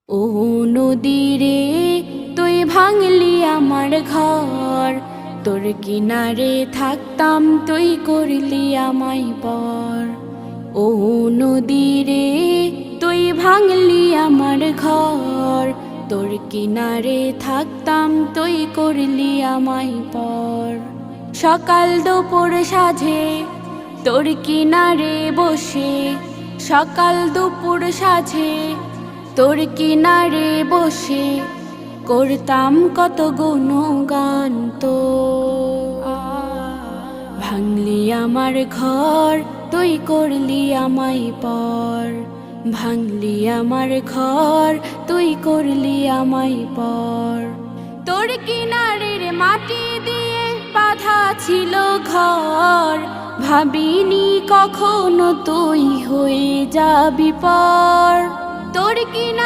ও নদী রে, তুই ভাঙলি আমার ঘর, তোর কিনারে থাকতাম তুই করলি আমায় পর। ও নদী রে, তুই ভাঙলি আমার ঘর, তোর কিনারে থাকতাম তুই করলি আমায় পর। সকাল দুপুর সাঁঝে তোর কিনারে বসে, সকাল দুপুর সাঁঝে তোর কিনারে বসে করতাম কত গুণগান তো। ভাঙলি আমার ঘর, তুই করলি আমায় পর। ভাঙলি আমার ঘর, তুই করলি আমায় পর। তোর কিনারের মাটি দিয়ে বাঁধা ছিল ঘর, ভাবিনি কখনো তুই হয়ে যাবি পর। তোর কিনা